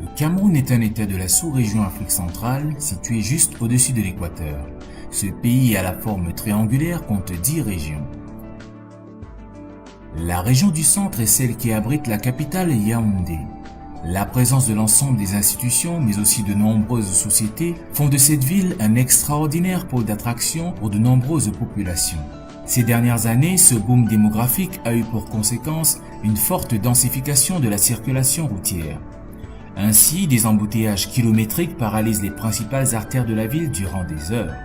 Le Cameroun est un État de la sous-région Afrique centrale, situé juste au-dessus de l'équateur. Ce pays à la forme triangulaire compte 10 régions. La région du centre est celle qui abrite la capitale Yaoundé. La présence de l'ensemble des institutions, mais aussi de nombreuses sociétés, font de cette ville un extraordinaire pôle d'attraction pour de nombreuses populations. Ces dernières années, ce boom démographique a eu pour conséquence une forte densification de la circulation routière. Ainsi, des embouteillages kilométriques paralysent les principales artères de la ville durant des heures.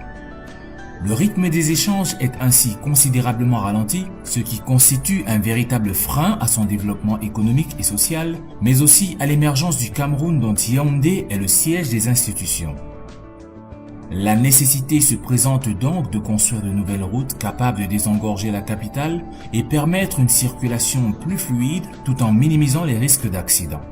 Le rythme des échanges est ainsi considérablement ralenti, ce qui constitue un véritable frein à son développement économique et social, mais aussi à l'émergence du Cameroun dont Yaoundé est le siège des institutions. La nécessité se présente donc de construire de nouvelles routes capables de désengorger la capitale et permettre une circulation plus fluide tout en minimisant les risques d'accidents.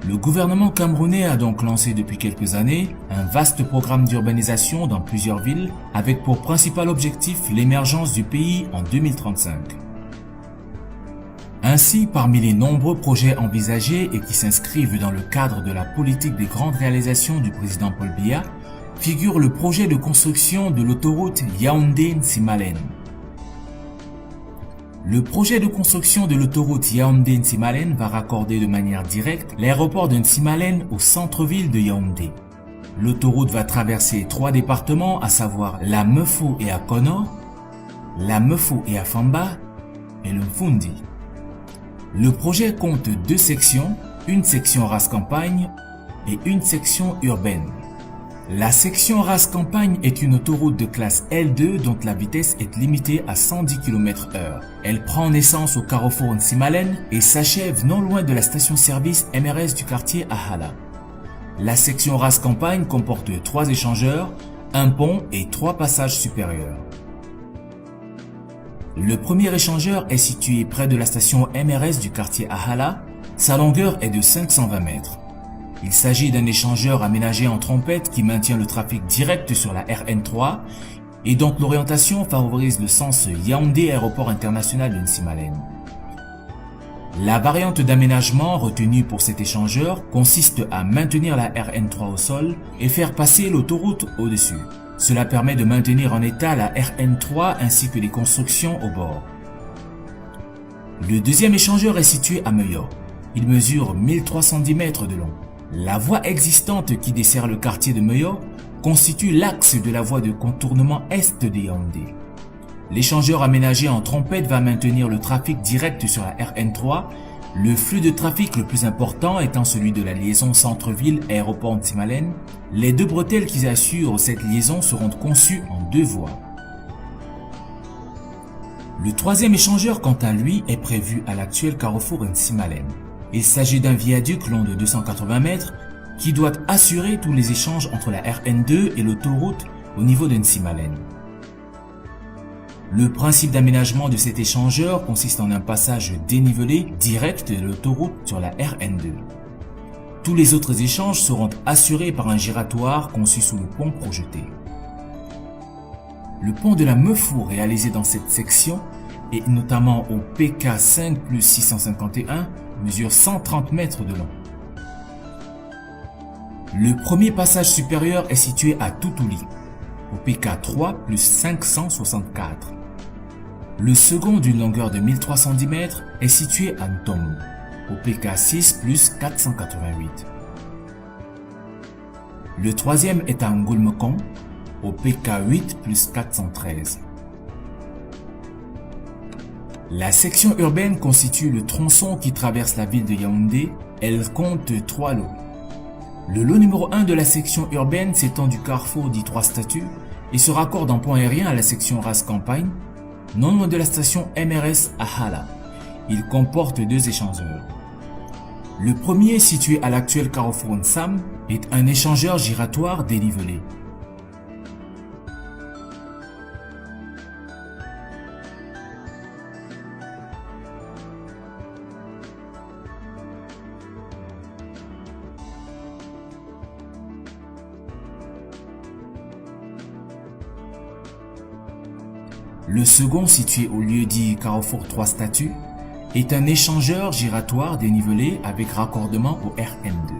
Le gouvernement camerounais a donc lancé depuis quelques années un vaste programme d'urbanisation dans plusieurs villes avec pour principal objectif l'émergence du pays en 2035. Ainsi, parmi les nombreux projets envisagés et qui s'inscrivent dans le cadre de la politique des grandes réalisations du président Paul Biya, figure le projet de construction de l'autoroute Yaoundé-Nsimalen. Le projet de construction de l'autoroute Yaoundé-Nsimalen va raccorder de manière directe l'aéroport de Nsimalen au centre-ville de Yaoundé. L'autoroute va traverser 3 départements, à savoir la Mefou et Akono, la Mefou et Afamba et le Mfundi. Le projet compte 2 sections, une section race campagne et une section urbaine. La section race campagne est une autoroute de classe L2 dont la vitesse est limitée à 110 km/h. Elle prend naissance au carrefour Nsimalen et s'achève non loin de la station-service MRS du quartier Ahala. La section race campagne comporte 3 échangeurs, un pont et 3 passages supérieurs. Le premier échangeur est situé près de la station MRS du quartier Ahala. Sa longueur est de 520 mètres. Il s'agit d'un échangeur aménagé en trompette qui maintient le trafic direct sur la RN3 et dont l'orientation favorise le sens Yaoundé Aéroport International de Nsimalen. La variante d'aménagement retenue pour cet échangeur consiste à maintenir la RN3 au sol et faire passer l'autoroute au-dessus. Cela permet de maintenir en état la RN3 ainsi que les constructions au bord. Le deuxième échangeur est situé à Meyo. Il mesure 1310 mètres de long. La voie existante qui dessert le quartier de Meyo constitue l'axe de la voie de contournement est de Yaoundé. L'échangeur aménagé en trompette va maintenir le trafic direct sur la RN3, le flux de trafic le plus important étant celui de la liaison centre-ville aéroport Nsimalen. Les 2 bretelles qui assurent cette liaison seront conçues en 2 voies. Le troisième échangeur, quant à lui, est prévu à l'actuel carrefour Nsimalen. Il s'agit d'un viaduc long de 280 mètres qui doit assurer tous les échanges entre la RN2 et l'autoroute au niveau de Nsimalen. Le principe d'aménagement de cet échangeur consiste en un passage dénivelé direct de l'autoroute sur la RN2. Tous les autres échanges seront assurés par un giratoire conçu sous le pont projeté. Le pont de la Mefou réalisé dans cette section et notamment au PK 5+651 mesure 130 mètres de long. Le premier passage supérieur est situé à Toutouli, au PK 3+564. Le second d'une longueur de 1310 mètres est situé à Ntomu, au PK 6+488. Le troisième est à Ngulmekong, au PK 8+413. La section urbaine constitue le tronçon qui traverse la ville de Yaoundé. Elle compte 3 lots. Le lot numéro 1 de la section urbaine s'étend du carrefour dit 3 statues et se raccorde en point aérien à la section race campagne, non loin de la station MRS Ahala. Il comporte 2 échangeurs. Le premier, situé à l'actuel carrefour Nsam, est un échangeur giratoire dénivelé. Le second, situé au lieu dit carrefour 3 statues, est un échangeur giratoire dénivelé avec raccordement au RN2.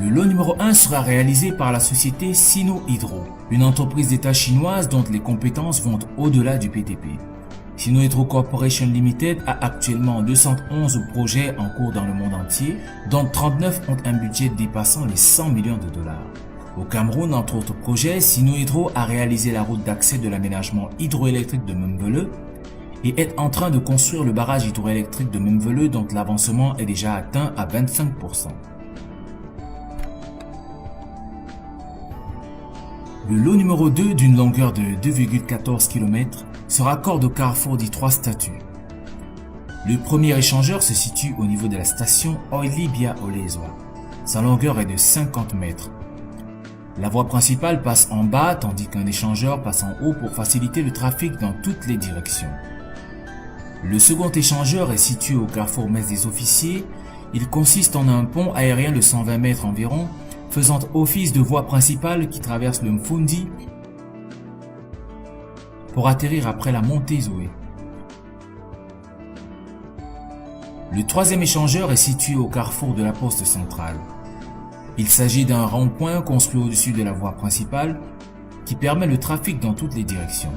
Le lot numéro 1 sera réalisé par la société Sino Hydro, une entreprise d'État chinoise dont les compétences vont au-delà du BTP. Sino Hydro Corporation Limited a actuellement 211 projets en cours dans le monde entier, dont 39 ont un budget dépassant les 100 millions de dollars. Au Cameroun, entre autres projets, Sino Hydro a réalisé la route d'accès de l'aménagement hydroélectrique de Membele et est en train de construire le barrage hydroélectrique de Membele dont l'avancement est déjà atteint à 25%. Le lot numéro 2 d'une longueur de 2,14 km se raccorde au carrefour des 3 statuts. Le premier échangeur se situe au niveau de la station Oilibia Olezwa. Sa longueur est de 50 mètres. La voie principale passe en bas tandis qu'un échangeur passe en haut pour faciliter le trafic dans toutes les directions. Le second échangeur est situé au carrefour Messe des Officiers. Il consiste en un pont aérien de 120 mètres environ, faisant office de voie principale qui traverse le Mfundi pour atterrir après la montée Zoé. Le troisième échangeur est situé au carrefour de la poste centrale. Il s'agit d'un rond-point construit au-dessus de la voie principale qui permet le trafic dans toutes les directions.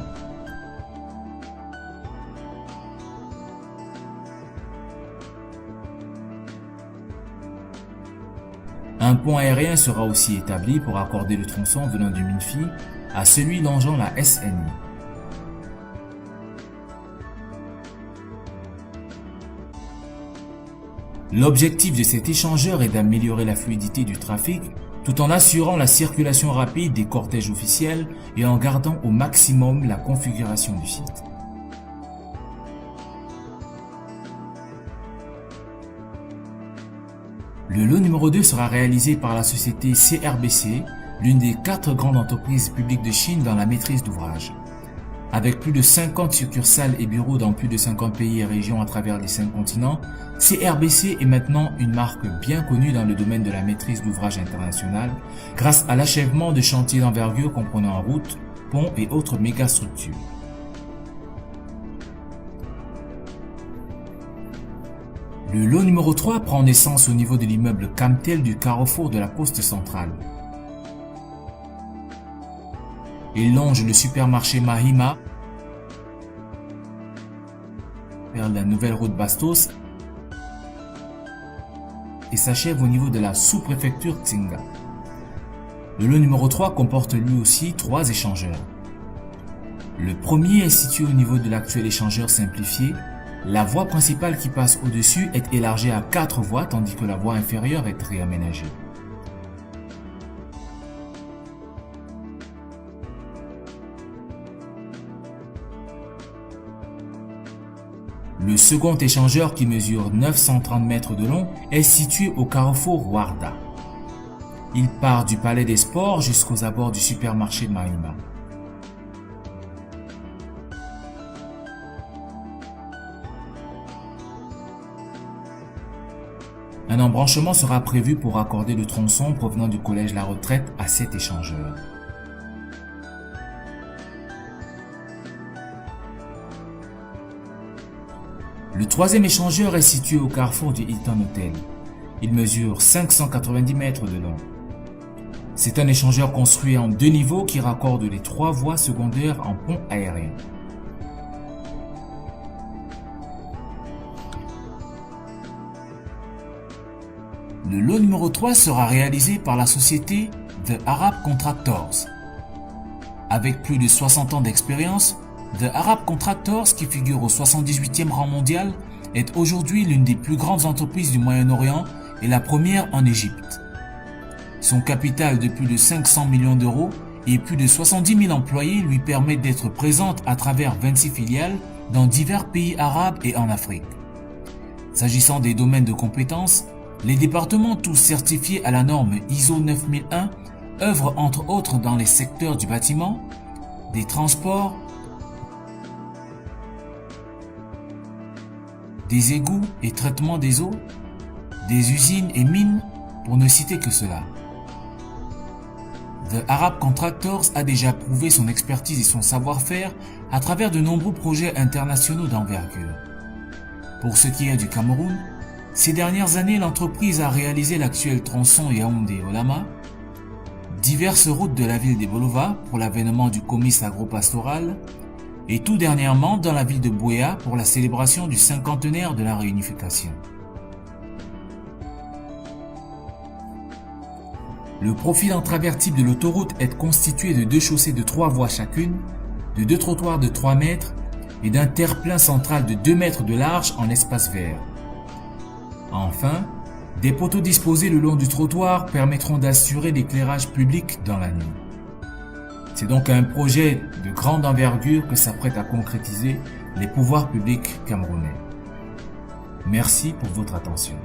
Un pont aérien sera aussi établi pour accorder le tronçon venant du Minfi à celui longeant la SNI. L'objectif de cet échangeur est d'améliorer la fluidité du trafic tout en assurant la circulation rapide des cortèges officiels et en gardant au maximum la configuration du site. Le lot numéro 2 sera réalisé par la société CRBC, l'une des 4 grandes entreprises publiques de Chine dans la maîtrise d'ouvrage. Avec plus de 50 succursales et bureaux dans plus de 50 pays et régions à travers les 5 continents, CRBC est maintenant une marque bien connue dans le domaine de la maîtrise d'ouvrage internationale grâce à l'achèvement de chantiers d'envergure comprenant routes, ponts et autres mégastructures. Le lot numéro 3 prend naissance au niveau de l'immeuble Camtel du carrefour de la poste centrale. Il longe le supermarché Mahima vers la nouvelle route Bastos et s'achève au niveau de la sous-préfecture Tsinga. Le lot numéro 3 comporte lui aussi 3 échangeurs. Le premier est situé au niveau de l'actuel échangeur simplifié. La voie principale qui passe au-dessus est élargie à 4 voies tandis que la voie inférieure est réaménagée. Le second échangeur qui mesure 930 mètres de long est situé au carrefour Warda. Il part du Palais des Sports jusqu'aux abords du supermarché Mahima. Un embranchement sera prévu pour accorder le tronçon provenant du collège La Retraite à cet échangeur. Le troisième échangeur est situé au carrefour du Hilton Hotel. Il mesure 590 mètres de long. C'est un échangeur construit en 2 niveaux qui raccorde les 3 voies secondaires en pont aérien. Le lot numéro 3 sera réalisé par la société The Arab Contractors. Avec plus de 60 ans d'expérience, The Arab Contractors, qui figure au 78e rang mondial, est aujourd'hui l'une des plus grandes entreprises du Moyen-Orient et la première en Égypte. Son capital de plus de 500 millions d'euros et plus de 70 000 employés lui permet d'être présente à travers 26 filiales dans divers pays arabes et en Afrique. S'agissant des domaines de compétences, les départements tous certifiés à la norme ISO 9001 œuvrent entre autres dans les secteurs du bâtiment, des transports, des égouts et traitement des eaux, des usines et mines, pour ne citer que cela. The Arab Contractors a déjà prouvé son expertise et son savoir-faire à travers de nombreux projets internationaux d'envergure. Pour ce qui est du Cameroun, Ces dernières années, l'entreprise a réalisé l'actuel tronçon Yaoundé-Olama, diverses routes de la ville de Bolova pour l'avènement du comice agro-pastoral et tout dernièrement dans la ville de Buea pour la célébration du cinquantenaire de la réunification. Le profil en travers type de l'autoroute est constitué de 2 chaussées de 3 voies chacune, de 2 trottoirs de 3 mètres et d'un terre-plein central de 2 mètres de large en espace vert. Enfin, des poteaux disposés le long du trottoir permettront d'assurer l'éclairage public dans la nuit. C'est donc un projet de grande envergure que s'apprêtent à concrétiser les pouvoirs publics camerounais. Merci pour votre attention.